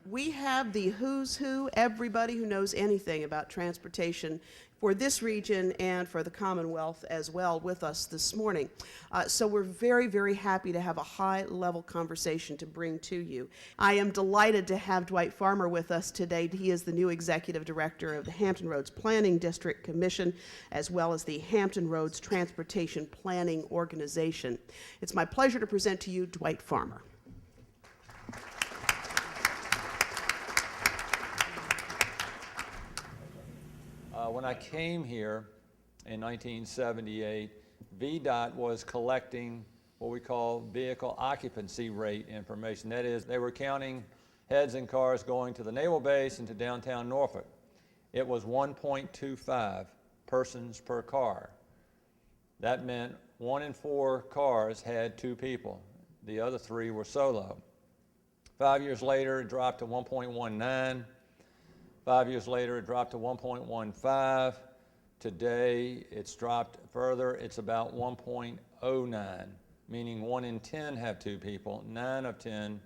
We have the who's who, everybody who knows anything about transportation for this region and for the Commonwealth as well with us this morning. So we're very, very happy to have a high-level conversation to bring to you. I am delighted to have Dwight Farmer with us today. He is the new Executive Director of the Hampton Roads Planning District Commission, as well as the Hampton Roads Transportation Planning Organization. It's my pleasure to present to you Dwight Farmer. When I came here in 1978, VDOT was collecting what we call vehicle occupancy rate information. That is, they were counting heads and cars going to the naval base and to downtown Norfolk. It was 1.25 persons per car. That meant 1 in 4 cars had 2 people. The other 3 were solo. 5 years later, it dropped to 1.19. 5 years later, it dropped to 1.15. Today, it's dropped further. It's about 1.09, meaning 1 in 10 have 2 people, 9 of 10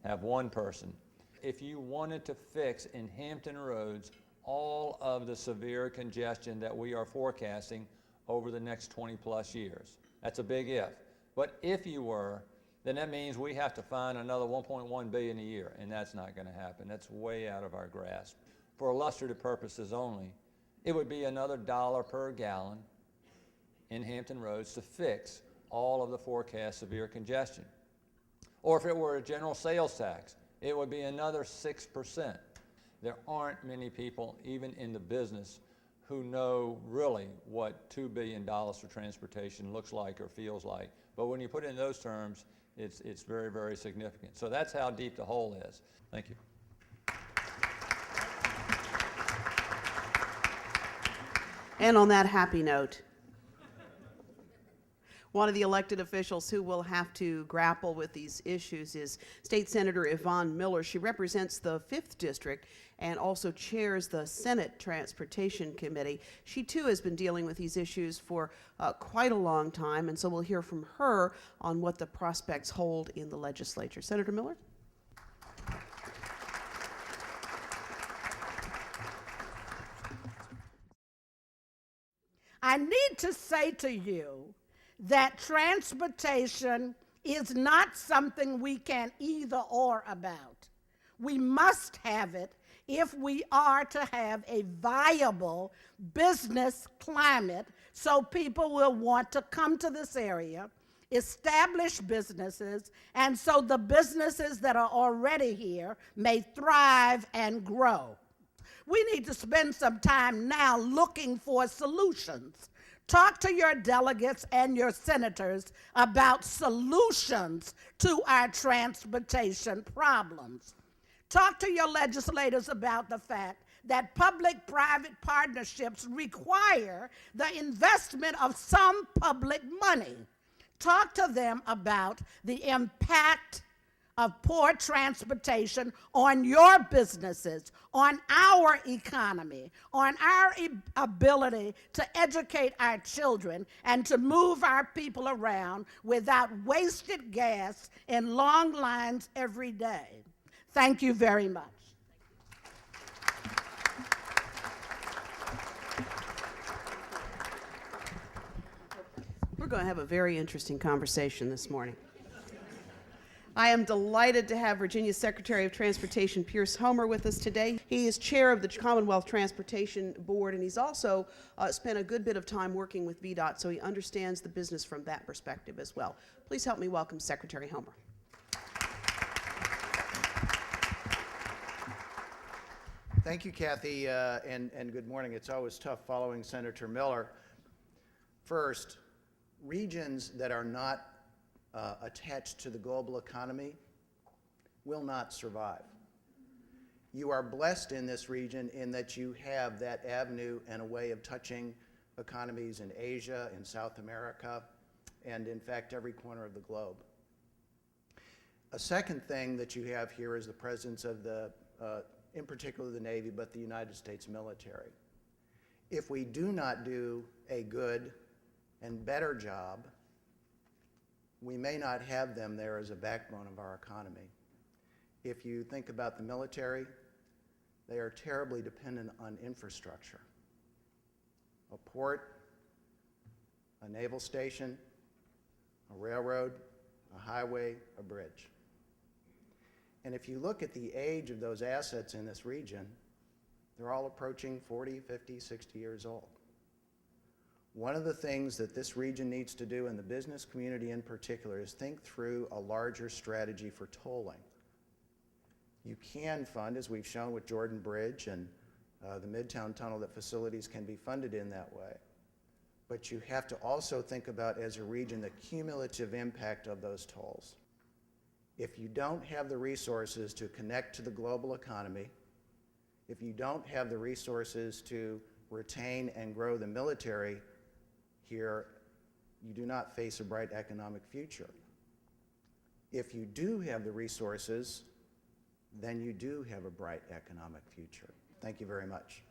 have 1 person. If you wanted to fix in Hampton Roads all of the severe congestion that we are forecasting over the next 20 plus years, that's a big if. But if you were, then that means we have to find another 1.1 billion a year, and that's not going to happen. That's way out of our grasp. For illustrative purposes only, it would be another $1 per gallon in Hampton Roads to fix all of the forecast severe congestion. Or if it were a general sales tax, it would be another 6%. There aren't many people, even in the business, who know really what $2 billion for transportation looks like or feels like. But when you put it in those terms, it's very, very significant. So that's how deep the hole is. Thank you. And on that happy note, one of the elected officials who will have to grapple with these issues is State Senator Yvonne Miller. She represents the 5th District and also chairs the Senate Transportation Committee. She too has been dealing with these issues for quite a long time, and so we'll hear from her on what the prospects hold in the legislature. Senator Miller? I need to say to you that transportation is not something we can either or about. We must have it if we are to have a viable business climate so people will want to come to this area, establish businesses, and so the businesses that are already here may thrive and grow. We need to spend some time now looking for solutions. Talk to your delegates and your senators about solutions to our transportation problems. Talk to your legislators about the fact that public-private partnerships require the investment of some public money. Talk to them about the impact of poor transportation on your businesses, on our economy, on our ability to educate our children and to move our people around without wasted gas in long lines every day. Thank you very much. We're going to have a very interesting conversation this morning. I am delighted to have Virginia Secretary of Transportation Pierce Homer with us today. He is chair of the Commonwealth Transportation Board, and he's also spent a good bit of time working with VDOT, so he understands the business from that perspective as well. Please help me welcome Secretary Homer. Thank you, Kathy, and good morning. It's always tough following Senator Miller. First, regions that are not attached to the global economy will not survive. You are blessed in this region in that you have that avenue and a way of touching economies in Asia, in South America, and in fact every corner of the globe. A second thing that you have here is the presence of the, in particular the Navy, but the United States military. If we do not do a good and better job, we may not have them there as a backbone of our economy. If you think about the military, they are terribly dependent on infrastructure. A port, a naval station, a railroad, a highway, a bridge. And if you look at the age of those assets in this region, they're all approaching 40, 50, 60 years old. One of the things that this region needs to do, and the business community in particular, is think through a larger strategy for tolling. You can fund, as we've shown with Jordan Bridge and the Midtown Tunnel, that facilities can be funded in that way. But you have to also think about, as a region, the cumulative impact of those tolls. If you don't have the resources to connect to the global economy, if you don't have the resources to retain and grow the military here, you do not face a bright economic future. If you do have the resources, then you do have a bright economic future. Thank you very much.